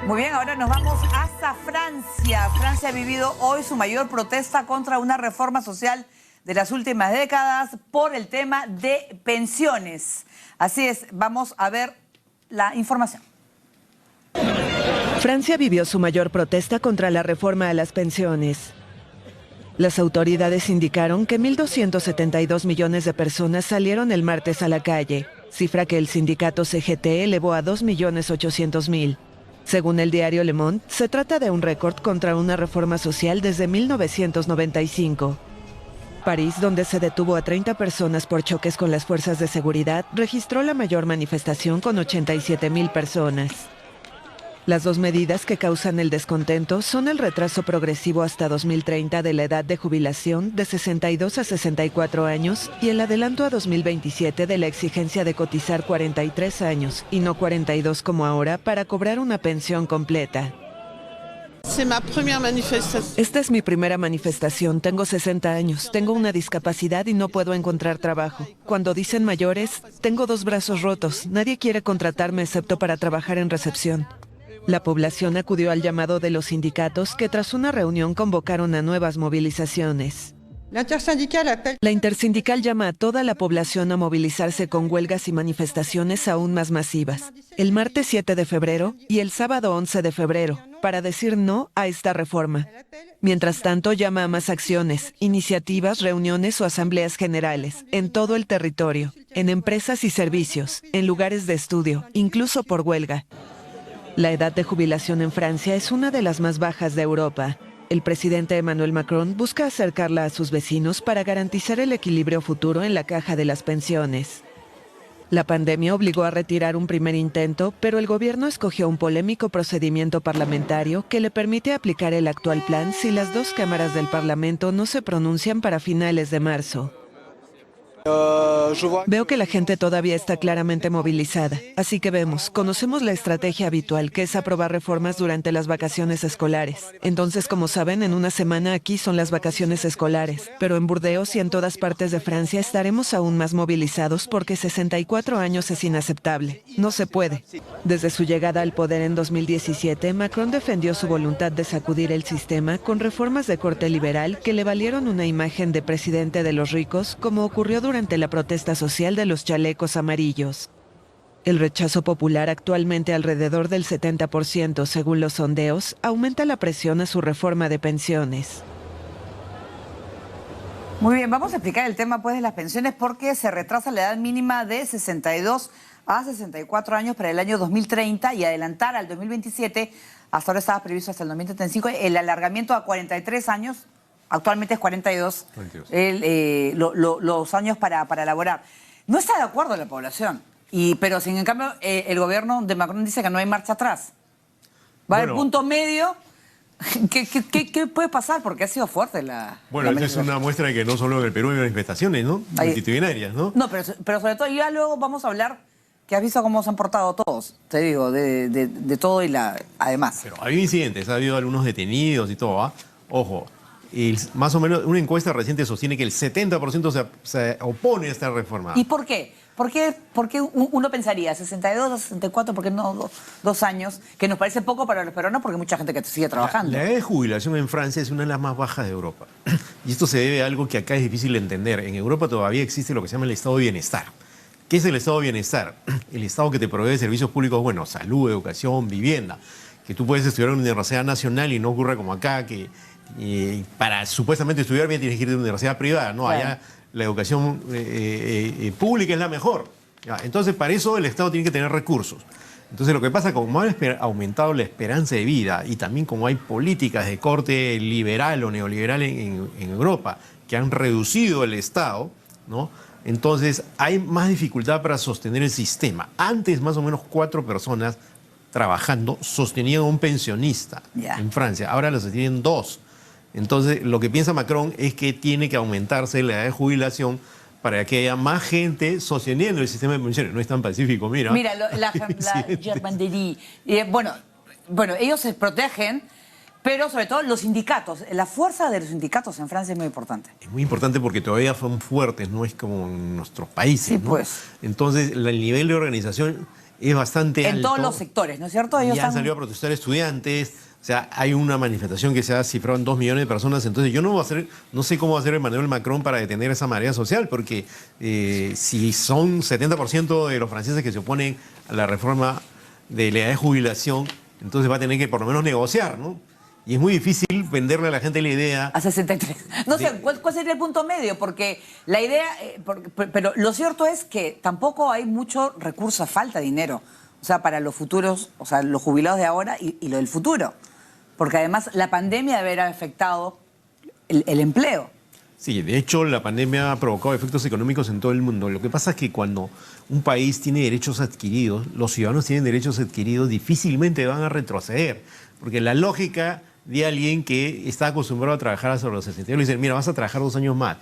Muy bien, ahora nos vamos hasta Francia. Francia ha vivido hoy su mayor protesta contra una reforma social de las últimas décadas por el tema de pensiones. Así es, vamos a ver la información. Francia vivió su mayor protesta contra la reforma a las pensiones. Las autoridades indicaron que 1.272 millones de personas salieron el martes a la calle, cifra que el sindicato CGT elevó a 2.800.000. Según el diario Le Monde, se trata de un récord contra una reforma social desde 1995. París, donde se detuvo a 30 personas por choques con las fuerzas de seguridad, registró la mayor manifestación con 87.000 personas. Las dos medidas que causan el descontento son el retraso progresivo hasta 2030 de la edad de jubilación de 62 a 64 años y el adelanto a 2027 de la exigencia de cotizar 43 años y no 42 como ahora para cobrar una pensión completa. Esta es mi primera manifestación, tengo 60 años, tengo una discapacidad y no puedo encontrar trabajo. Cuando dicen mayores, tengo 2 brazos rotos, nadie quiere contratarme excepto para trabajar en recepción. La población acudió al llamado de los sindicatos que tras una reunión convocaron a nuevas movilizaciones. La intersindical llama a toda la población a movilizarse con huelgas y manifestaciones aún más masivas, el martes 7 de febrero y el sábado 11 de febrero, para decir no a esta reforma. Mientras tanto, llama a más acciones, iniciativas, reuniones o asambleas generales, en todo el territorio, en empresas y servicios, en lugares de estudio, incluso por huelga. La edad de jubilación en Francia es una de las más bajas de Europa. El presidente Emmanuel Macron busca acercarla a sus vecinos para garantizar el equilibrio futuro en la caja de las pensiones. La pandemia obligó a retirar un primer intento, pero el gobierno escogió un polémico procedimiento parlamentario que le permite aplicar el actual plan si las 2 cámaras del Parlamento no se pronuncian para finales de marzo. Veo que la gente todavía está claramente movilizada, así que conocemos la estrategia habitual, que es aprobar reformas durante las vacaciones escolares. Entonces, como saben, en una semana aquí son las vacaciones escolares, pero en Burdeos y en todas partes de Francia estaremos aún más movilizados porque 64 años es inaceptable. No se puede. Desde su llegada al poder en 2017, Macron defendió su voluntad de sacudir el sistema con reformas de corte liberal que le valieron una imagen de presidente de los ricos, como ocurrió durante la protesta social de los chalecos amarillos. El rechazo popular, actualmente alrededor del 70% según los sondeos, aumenta la presión a su reforma de pensiones. Muy bien, vamos a explicar el tema pues de las pensiones porque se retrasa la edad mínima de 62 a 64 años para el año 2030 y adelantar al 2027, hasta ahora estaba previsto hasta el 2035, el alargamiento a 43 años. Actualmente es 42, los años para elaborar. No está de acuerdo la población, pero sin en cambio el gobierno de Macron dice que no hay marcha atrás. Va a haber punto medio. ¿Qué puede pasar? Porque ha sido fuerte la... Bueno, esta es una muestra de que no solo en el Perú hay manifestaciones, ¿no? Multitudinarias, ¿no? No, pero sobre todo ya luego vamos a hablar, que has visto cómo se han portado todos, te digo, de todo y además. Pero ha habido incidentes, ha habido algunos detenidos y todo, ¿va? Ojo. Más o menos una encuesta reciente sostiene que el 70% se opone a esta reforma. ¿Y por qué? ¿Por qué uno pensaría 62 a 64, por qué no 2 años? Que nos parece poco para los peruanos porque hay mucha gente que sigue trabajando. La edad de jubilación en Francia es una de las más bajas de Europa. Y esto se debe a algo que acá es difícil de entender. En Europa todavía existe lo que se llama el estado de bienestar. ¿Qué es el estado de bienestar? El estado que te provee servicios públicos, bueno, salud, educación, vivienda. Que tú puedes estudiar en una universidad nacional y no ocurra como acá, que para supuestamente estudiar bien tienes que ir de una universidad privada, ¿no? Claro. Allá la educación pública es la mejor. ¿Ya? Entonces, para eso el Estado tiene que tener recursos. Entonces, lo que pasa, como ha aumentado la esperanza de vida y también como hay políticas de corte liberal o neoliberal en Europa que han reducido el Estado, ¿no? Entonces, hay más dificultad para sostener el sistema. Antes, más o menos 4 personas trabajando sostenían a un pensionista en Francia. Ahora lo sostienen 2. Entonces, lo que piensa Macron es que tiene que aumentarse la edad de jubilación para que haya más gente sosteniendo el sistema de pensiones. No es tan pacífico, mira. Mira, la Germanderie. Bueno, ellos se protegen, pero sobre todo los sindicatos. La fuerza de los sindicatos en Francia es muy importante. Es muy importante porque todavía son fuertes, no es como en nuestros países, sí, ¿no? Pues. Entonces, el nivel de organización es bastante alto. En todos los sectores, ¿no es cierto? Ellos Ya han están... salido a protestar estudiantes, o sea, hay una manifestación que se ha cifrado en 2 millones de personas, entonces yo no sé cómo va a hacer Emmanuel Macron para detener esa marea social, porque si son 70% de los franceses que se oponen a la reforma de la edad de jubilación, entonces va a tener que por lo menos negociar, ¿no? Y es muy difícil venderle a la gente la idea. A 63. No sé, ¿cuál sería el punto medio? Porque la idea, pero lo cierto es que tampoco hay mucho recurso, falta dinero. O sea, para los futuros, o sea, los jubilados de ahora y lo del futuro. Porque además la pandemia debe haber afectado el empleo. Sí, de hecho la pandemia ha provocado efectos económicos en todo el mundo. Lo que pasa es que cuando un país tiene derechos adquiridos, los ciudadanos tienen derechos adquiridos, difícilmente van a retroceder. Porque la lógica de alguien que está acostumbrado a trabajar hasta los 60 le dicen, mira, vas a trabajar 2 años más.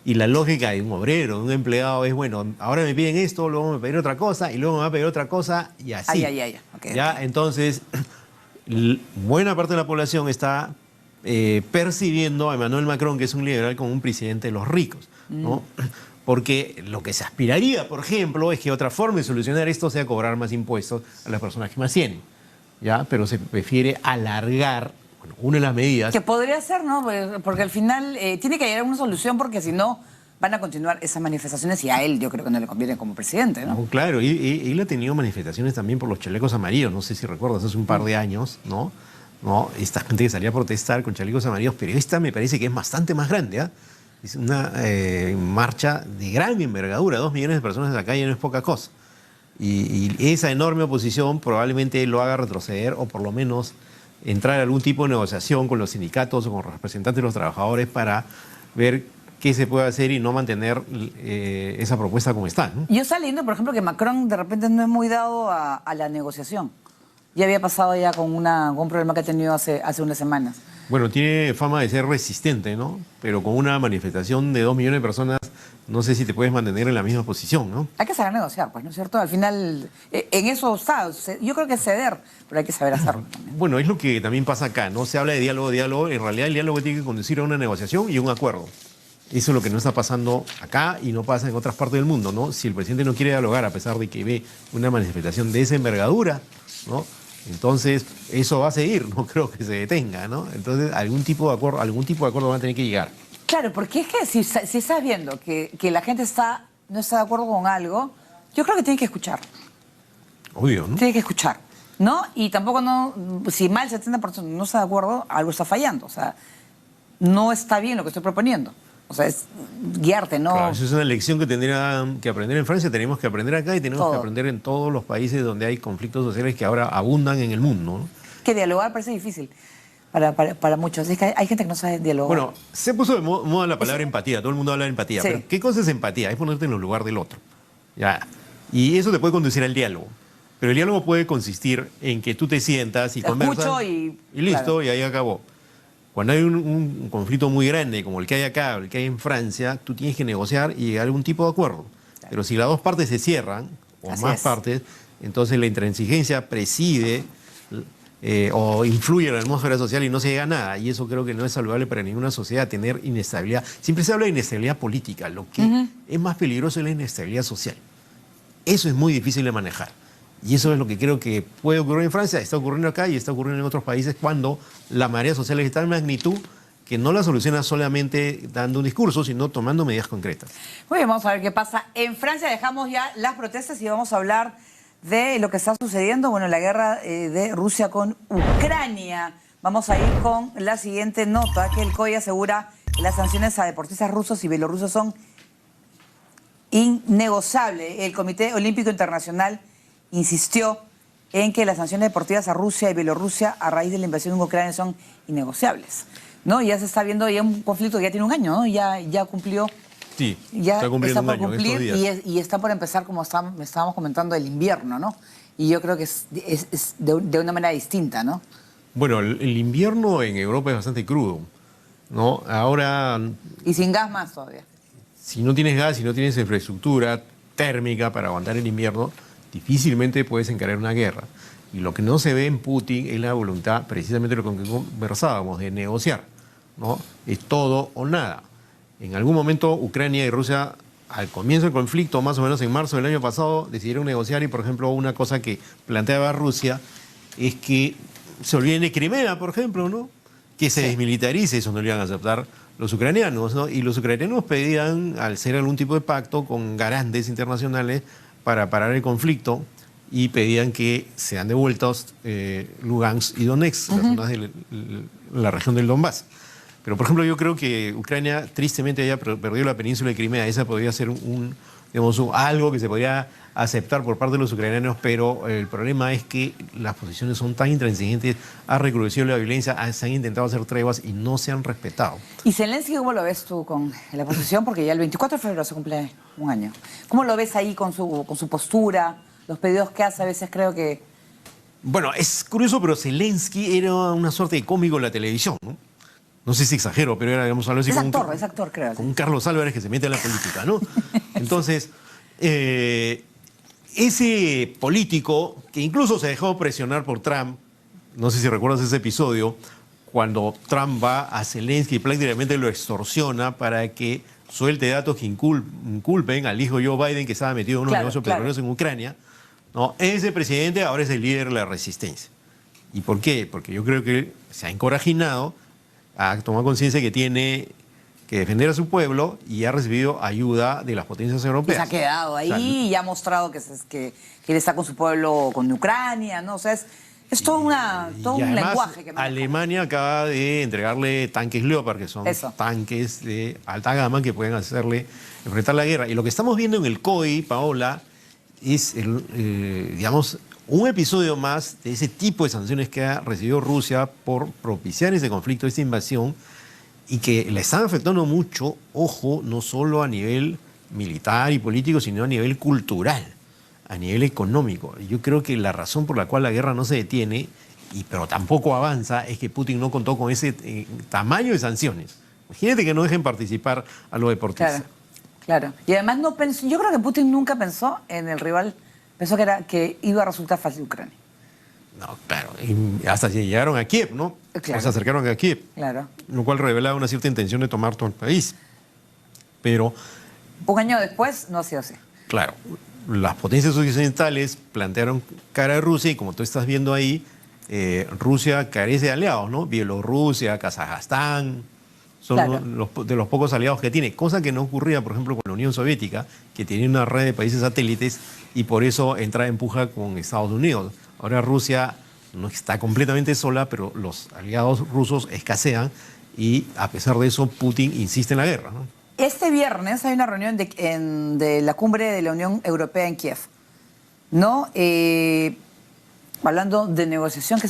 Y la lógica de un obrero, de un empleado es, bueno, ahora me piden esto, luego me pedir otra cosa, y luego me va a pedir otra cosa, y así. Okay, ¿Ya? Entonces, buena parte de la población está percibiendo a Emmanuel Macron, que es un liberal, como un presidente de los ricos, ¿no? Porque lo que se aspiraría, por ejemplo, es que otra forma de solucionar esto sea cobrar más impuestos a las personas que más tienen, ¿ya? Pero se prefiere alargar, bueno, una de las medidas... Que podría ser, ¿no? Porque al final tiene que llegar a una solución, porque si no van a continuar esas manifestaciones y a él yo creo que no le conviene como presidente, ¿no? No, claro, y él ha tenido manifestaciones también por los chalecos amarillos, no sé si recuerdas, hace un par de años, ¿no? Esta gente que salía a protestar con chalecos amarillos, pero esta me parece que es bastante más grande, ¿ah? Es una marcha de gran envergadura, 2 millones de personas en la calle no es poca cosa. Y esa enorme oposición probablemente lo haga retroceder o por lo menos entrar a algún tipo de negociación con los sindicatos o con los representantes de los trabajadores para ver qué se puede hacer y no mantener esa propuesta como está, ¿no? Yo estaba leyendo, por ejemplo, que Macron de repente no es muy dado a la negociación. Ya había pasado ya con un problema que ha tenido hace unas semanas. Bueno, tiene fama de ser resistente, ¿no? Pero con una manifestación de 2 millones de personas, no sé si te puedes mantener en la misma posición, ¿no? Hay que saber negociar, pues, ¿no es cierto? Al final, en eso está. Yo creo que es ceder, pero hay que saber hacerlo también. Bueno, es lo que también pasa acá, ¿no? Se habla de diálogo. En realidad el diálogo tiene que conducir a una negociación y un acuerdo. Eso es lo que no está pasando acá y no pasa en otras partes del mundo, ¿no? Si el presidente no quiere dialogar a pesar de que ve una manifestación de esa envergadura, ¿no? Entonces, eso va a seguir, no creo que se detenga, ¿no? Entonces, algún tipo de acuerdo van a tener que llegar. Claro, porque es que si estás viendo que la gente no está de acuerdo con algo, yo creo que tiene que escuchar. Obvio, ¿no? Tiene que escuchar, ¿no? Y tampoco si más del 70% no está de acuerdo, algo está fallando. O sea, no está bien lo que estoy proponiendo. O sea, es guiarte, ¿no? Claro, eso es una lección que tendrían que aprender en Francia, tenemos que aprender acá y tenemos que aprender en todos los países donde hay conflictos sociales que ahora abundan en el mundo, ¿no? Que dialogar parece difícil para muchos. Es que hay gente que no sabe dialogar. Bueno, se puso de moda la palabra empatía, todo el mundo habla de empatía, Sí. pero ¿qué cosa es empatía? Es ponerte en el lugar del otro, ¿ya? Y eso te puede conducir al diálogo, pero el diálogo puede consistir en que tú te sientas y Te conversas escucho y listo, claro. y ahí acabó. Cuando hay un conflicto muy grande, como el que hay acá, el que hay en Francia, tú tienes que negociar y llegar a algún tipo de acuerdo. Claro. Pero si las dos partes se cierran, o Así más es. partes, entonces la intransigencia preside o influye en la atmósfera social y no se llega a nada. Y eso creo que no es saludable para ninguna sociedad, tener inestabilidad. Siempre se habla de inestabilidad política. Lo que es más peligroso es la inestabilidad social. Eso es muy difícil de manejar. Y eso es lo que creo que puede ocurrir en Francia, está ocurriendo acá y está ocurriendo en otros países cuando la marea social es de tal magnitud que no la soluciona solamente dando un discurso, sino tomando medidas concretas. Muy bien, vamos a ver qué pasa. En Francia dejamos ya las protestas y vamos a hablar de lo que está sucediendo, bueno, la guerra de Rusia con Ucrania. Vamos a ir con la siguiente nota, que el COI asegura que las sanciones a deportistas rusos y bielorrusos son innegociables. El Comité Olímpico Internacional insistió en que las sanciones deportivas a Rusia y Bielorrusia a raíz de la invasión en Ucrania son innegociables, ¿no? Ya se está viendo ya un conflicto que ya tiene un año, ¿no? Ya cumplió, Sí, ya está cumpliendo está un por año en cumplir estos días. y está por empezar, como estábamos comentando, el invierno, ¿no? Y yo creo que es de una manera distinta, ¿no? Bueno, el invierno en Europa es bastante crudo, ¿no? Ahora, Y sin gas más todavía. si no tienes gas, si no tienes infraestructura térmica para aguantar el invierno, difícilmente puedes encarar una guerra. Y lo que no se ve en Putin es la voluntad, precisamente lo que conversábamos, de negociar, ¿no? Es todo o nada. En algún momento Ucrania y Rusia al comienzo del conflicto, más o menos en marzo del año pasado, decidieron negociar y, por ejemplo, una cosa que planteaba Rusia es que se olviden de Crimea, por ejemplo, ¿no? Que se desmilitarice, eso no lo iban a aceptar los ucranianos, ¿no? Y los ucranianos pedían, al ser algún tipo de pacto con garantes internacionales para parar el conflicto, y pedían que sean devueltos Lugansk y Donetsk, las zonas de la región del Donbass. Pero, por ejemplo, yo creo que Ucrania tristemente haya perdido la península de Crimea. Esa podría ser algo que se podría aceptar por parte de los ucranianos, pero el problema es que las posiciones son tan intransigentes, ha recrudecido la violencia, se han intentado hacer treguas y no se han respetado. ¿Y Zelensky cómo lo ves tú con la posición? Porque ya el 24 de febrero se cumple un año. ¿Cómo lo ves ahí con su postura, los pedidos que hace? A veces creo que... Bueno, es curioso, pero Zelensky era una suerte de cómico en la televisión, ¿no? No sé si exagero, pero era, digamos, algo así es actor, creo. Con un Carlos Álvarez que se mete en la política, ¿no? Entonces, ese político que incluso se dejó presionar por Trump, no sé si recuerdas ese episodio, cuando Trump va a Zelensky y prácticamente lo extorsiona para que suelte datos que inculpen al hijo Joe Biden, que estaba metido en unos negocios petroleros en Ucrania, ¿no? Ese presidente ahora es el líder de la resistencia. ¿Y por qué? Porque yo creo que se ha encorajinado, ha tomado conciencia que tiene que defender a su pueblo y ha recibido ayuda de las potencias europeas. Se ha quedado ahí y ha mostrado que él está con su pueblo, con Ucrania, ¿no? O sea, es todo un lenguaje que maneja. Alemania acaba de entregarle tanques Leopard, que son tanques de alta gama que pueden enfrentar la guerra. Y lo que estamos viendo en el COI, Paola, es, digamos, un episodio más de ese tipo de sanciones que ha recibido Rusia por propiciar ese conflicto, esta invasión, y que le están afectando mucho, ojo, no solo a nivel militar y político, sino a nivel cultural, a nivel económico. Yo creo que la razón por la cual la guerra no se detiene, pero tampoco avanza, es que Putin no contó con ese tamaño de sanciones. Imagínate que no dejen participar a los deportistas. Claro. Y además yo creo que Putin nunca pensó en el rival. Pensó que iba a resultar fácil Ucrania. No, claro. Y hasta llegaron a Kiev, ¿no? Claro. O se acercaron a Kiev. Claro. Lo cual revelaba una cierta intención de tomar todo el país. Pero... un año después no ha sido así. Claro. Las potencias occidentales plantearon cara a Rusia y como tú estás viendo ahí, Rusia carece de aliados, ¿no? Bielorrusia, Kazajstán... son de los pocos aliados que tiene, cosa que no ocurría, por ejemplo, con la Unión Soviética, que tenía una red de países satélites y por eso entra en puja con Estados Unidos. Ahora Rusia no está completamente sola, pero los aliados rusos escasean y a pesar de eso Putin insiste en la guerra, ¿no? Este viernes hay una reunión de la cumbre de la Unión Europea en Kiev, ¿no? Hablando de negociación, ¿qué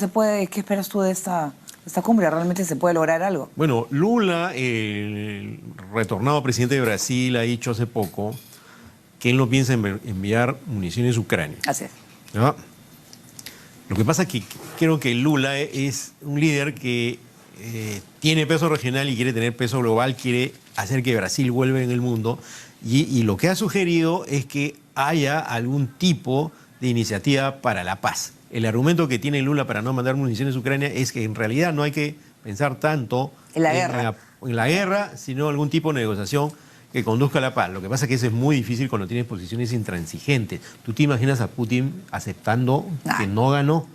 esperas tú de esta cumbre? ¿Realmente se puede lograr algo? Bueno, Lula, el retornado presidente de Brasil, ha dicho hace poco que él no piensa enviar municiones a Ucrania. Así es. ¿No? Lo que pasa es que creo que Lula es un líder que tiene peso regional y quiere tener peso global, quiere hacer que Brasil vuelva en el mundo y lo que ha sugerido es que haya algún tipo de iniciativa para la paz. El argumento que tiene Lula para no mandar municiones a Ucrania es que en realidad no hay que pensar tanto en la guerra, sino algún tipo de negociación que conduzca a la paz. Lo que pasa es que eso es muy difícil cuando tienes posiciones intransigentes. ¿Tú te imaginas a Putin aceptando que no ganó?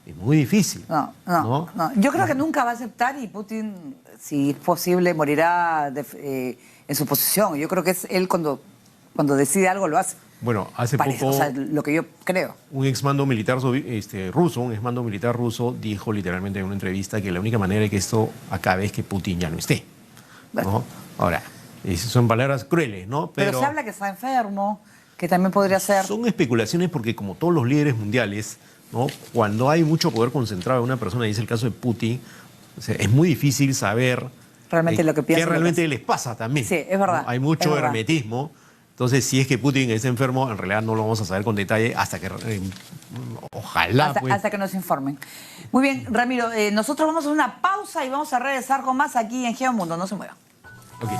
Es muy difícil. No. Yo creo que nunca va a aceptar y Putin, si es posible, morirá en su posición. Yo creo que es él cuando decide algo lo hace. Bueno, hace poco... O sea, lo que yo creo. Un exmando militar ruso, dijo literalmente en una entrevista que la única manera de que esto acabe es que Putin ya no esté, ¿no? Bueno. Ahora, son palabras crueles, ¿no? Pero se habla que está enfermo, que también podría ser... Son especulaciones porque como todos los líderes mundiales, ¿no? Cuando hay mucho poder concentrado en una persona, y es el caso de Putin, o sea, es muy difícil saber realmente lo que piensa, qué realmente les pasa también. Sí, es verdad. ¿No? Hay mucho hermetismo. Entonces, si es que Putin es enfermo, en realidad no lo vamos a saber con detalle hasta que, ojalá... Hasta que nos informen. Muy bien, Ramiro, nosotros vamos a hacer una pausa y vamos a regresar con más aquí en Geomundo. No se muevan. Ok.